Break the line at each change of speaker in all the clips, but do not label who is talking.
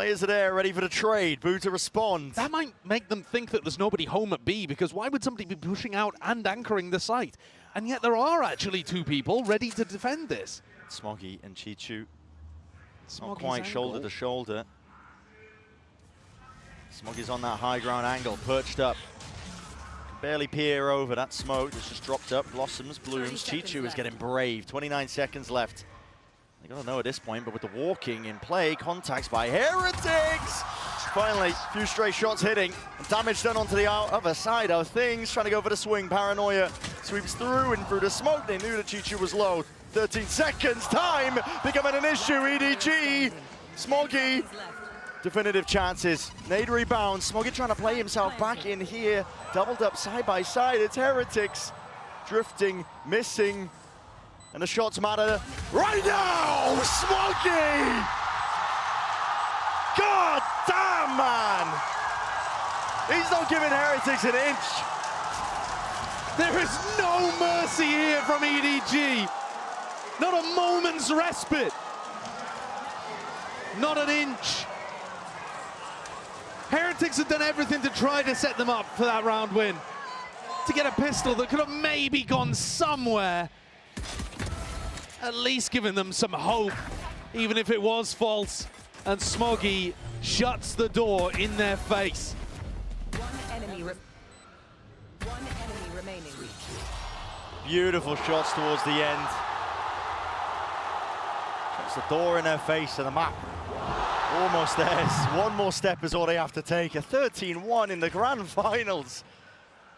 Players are there, ready for the trade. Boo to respond.
That might make them think that there's nobody home at B, because why would somebody be pushing out and anchoring the site? And yet there are actually two people ready to defend this.
Smoggy and Chichu. Not
Smoggy's
quite
angle.
shoulder to shoulder. Smoggy's on that high ground angle, perched up. Can barely peer over that smoke that's just dropped up. Blossoms, blooms. Chichu is getting brave. 29 seconds left. They gotta know at this point, but with the walking in play, contacts by Heretics. Finally, a few stray shots hitting. Damage done onto the other side of things. Trying to go for the swing. Paranoia sweeps through and through the smoke. They knew that Chichu was low. 13 seconds. Time becoming an issue. EDG. Smoggy. Definitive chances. Nade rebound. Smoggy trying to play himself back in here. Doubled up side by side. It's Heretics. Drifting, missing. And the shots matter right now. Smoggy. God damn, man! He's not giving Heretics an inch.
There is no mercy here from EDG. Not a moment's respite. Not an inch. Heretics have done everything to try to set them up for that round win. To get a pistol that could have maybe gone somewhere. At least giving them some hope, even if it was false. And Smoggy shuts the door in their face.
One enemy remaining.
Beautiful shots towards the end. Shuts the door in their face and the map almost theirs. One more step is all they have to take. A 13-1 in the grand finals.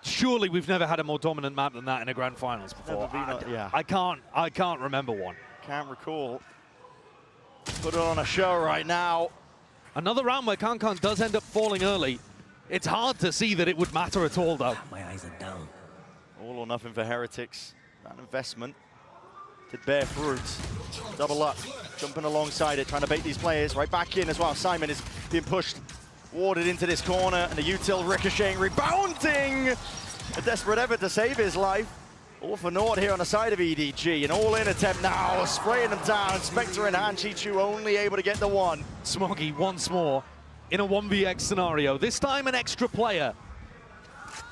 Surely we've never had a more dominant map than that in a grand finals before.
Yeah.
I can't remember one.
Can't recall. Put it on a show right now.
Another round where Kankan does end up falling early. It's hard to see that it would matter at all, though.
My eyes are down.
All or nothing for Heretics. That investment did bear fruit. Double up, jumping alongside it, trying to bait these players right back in as well. Simon is being pushed, warded into this corner, and the util ricocheting, rebounding. A desperate effort to save his life. All for naught here on the side of EDG. An all-in attempt now, spraying them down. Spectre in hand, Chichu only able to get the one.
Smoggy once more in a 1vx scenario. This time an extra player.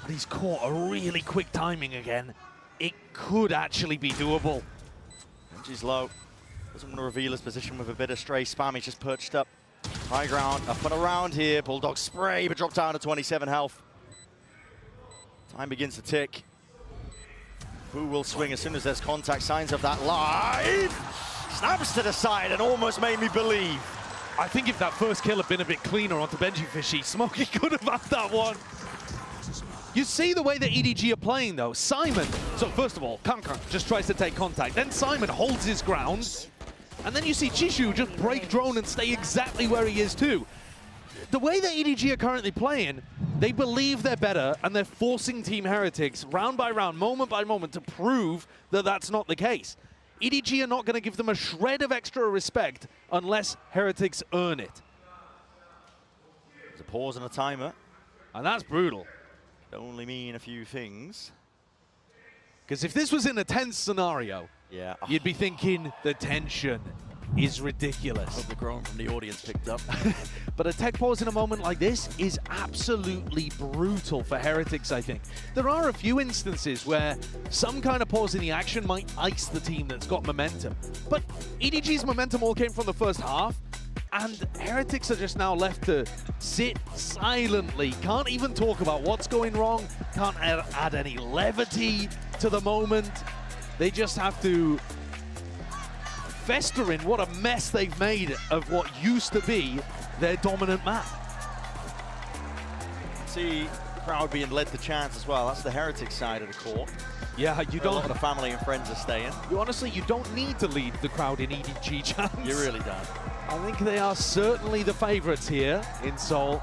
But he's caught a really quick timing again. It could actually be doable.
Benji's low. Doesn't want to reveal his position with a bit of stray spam. He's just perched up. High ground, up and around here. Bulldog spray, but dropped down to 27 health. Time begins to tick. Who will swing as soon as there's contact, signs of that live. Snaps to the side and almost made me believe.
I think if that first kill had been a bit cleaner onto Benji Fishy, Smoggy could have had that one. You see the way that EDG are playing, though. Simon, so first of all, Kankan just tries to take contact. Then Simon holds his ground. And then you see Chichu just break drone and stay exactly where he is, too. The way that EDG are currently playing, they believe they're better, and they're forcing Team Heretics round by round, moment by moment, to prove that that's not the case. EDG are not going to give them a shred of extra respect unless Heretics earn it.
There's a pause and a timer.
And that's brutal.
Could only mean a few things.
Because if this was in a tense scenario,
yeah,
you'd be thinking the tension is ridiculous.
Hope the groan from the audience picked up.
But a tech pause in a moment like this is absolutely brutal for Heretics, I think. There are a few instances where some kind of pause in the action might ice the team that's got momentum. But EDG's momentum all came from the first half, and Heretics are just now left to sit silently. Can't even talk about what's going wrong, can't add any levity to the moment. They just have to fester in what a mess they've made of what used to be their dominant map.
See the crowd being led to chants as well. That's the Heretics side of the court.
Yeah, you don't.
A lot of the family and friends are staying.
Honestly, you don't need to lead the crowd in EDG chants.
You really don't.
I think they are certainly the favorites here in Seoul.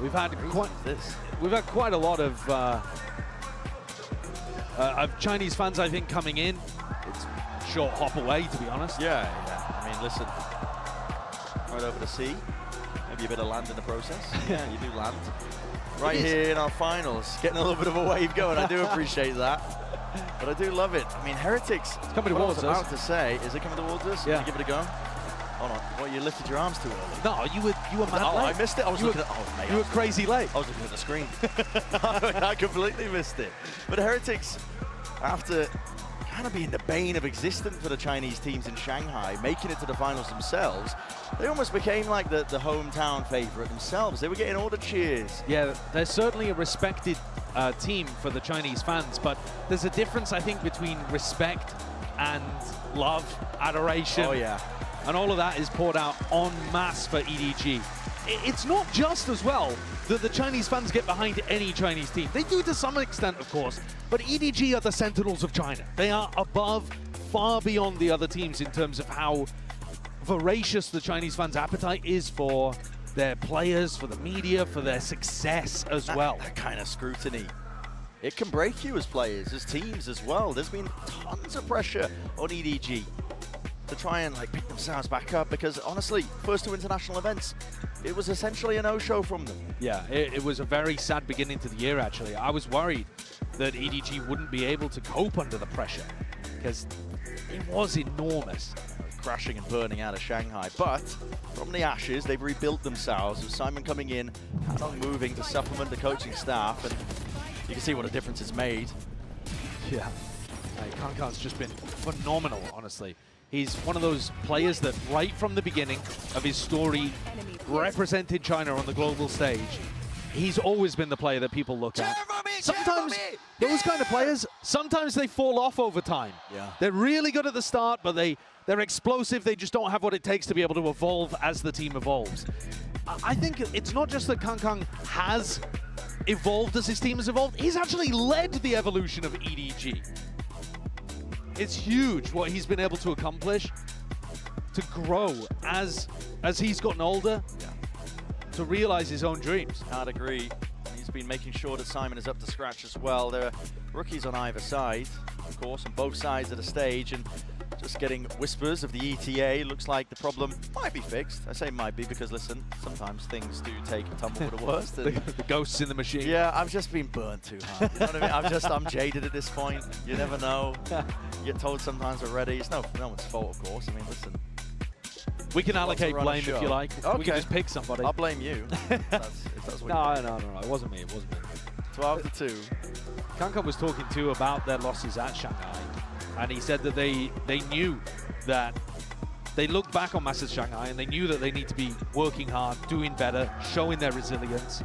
We've had quite a lot of Chinese fans, I think, coming in. It's a short hop away, to be honest.
Yeah. I mean, listen, right over the sea. Maybe a bit of land in the process. Yeah, you do land. Right here in our finals, getting a little bit of a wave going. I do appreciate that. But I do love it. I mean, Heretics,
it's coming
what
towards
I was
us.
about to say, is it coming towards us?
Yeah.
Give it a go. Hold on. What, you lifted your arms too early?
No, you were mad
Oh,
late.
I missed it. I was
You
looking
were-
at. Oh, mate.
You were crazy late.
I was looking at the screen. I completely missed it. But Heretics, after kind of being the bane of existence for the Chinese teams in Shanghai, making it to the finals themselves, they almost became like the hometown favorite themselves. They were getting all the cheers.
Yeah, they're certainly a respected team for the Chinese fans, but there's a difference, I think, between respect and love, adoration.
Oh, yeah.
And all of that is poured out en masse for EDG. It's not just as well that the Chinese fans get behind any Chinese team. They do to some extent, of course, but EDG are the Sentinels of China. They are above, far beyond the other teams in terms of how voracious the Chinese fans' appetite is for their players, for the media, for their success as well.
That kind of scrutiny, it can break you as players, as teams as well. There's been tons of pressure on EDG to try and like pick themselves back up because honestly, first 2 international events, it was essentially a no-show from them.
Yeah, it was a very sad beginning to the year, actually. I was worried that EDG wouldn't be able to cope under the pressure because it was enormous.
Crashing and burning out of Shanghai, but from the ashes, they've rebuilt themselves with Simon coming in, Hanong moving to supplement the coaching staff, and you can see what a difference it's made.
Yeah. Kankan's just been phenomenal, honestly. He's one of those players that right from the beginning of his story represented China on the global stage. He's always been the player that people look at. Sometimes those kind of players, sometimes they fall off over time.
Yeah.
They're really good at the start, but they're explosive. They just don't have what it takes to be able to evolve as the team evolves. I think it's not just that Kankan has evolved as his team has evolved. He's actually led the evolution of EDG. It's huge what he's been able to accomplish, to grow as he's gotten older, to realize his own dreams.
I'd agree. He's been making sure that Simon is up to scratch as well. There are rookies on either side, of course, on both sides of the stage, and just getting whispers of the ETA. Looks like the problem might be fixed. I say might be because, listen, sometimes things do take a tumble for the worst. And
the ghosts in the machine.
yeah, I've just been burnt too hard. You know what I mean? I'm jaded at this point. You never know. You get told sometimes already. It's no one's fault, of course. I mean, listen.
We can
Want to
allocate
run a
blame if
show?
you like. We
Okay.
can just pick somebody.
I'll blame you. if that's what you
No, it wasn't me. It wasn't me.
12-2.
Kankan was talking too about their losses at Shanghai, and he said that they knew that they looked back on Masters Shanghai and they knew that they need to be working hard, doing better, showing their resilience.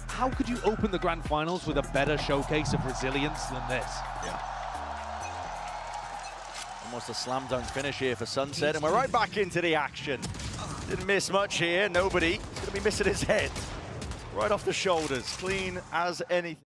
How could you open the grand finals with a better showcase of resilience than this?
Yeah. Almost a slam dunk finish here for Sunset, and we're right back into the action. Didn't miss much here, nobody. He's going to be missing his head. Right off the shoulders, clean as anything.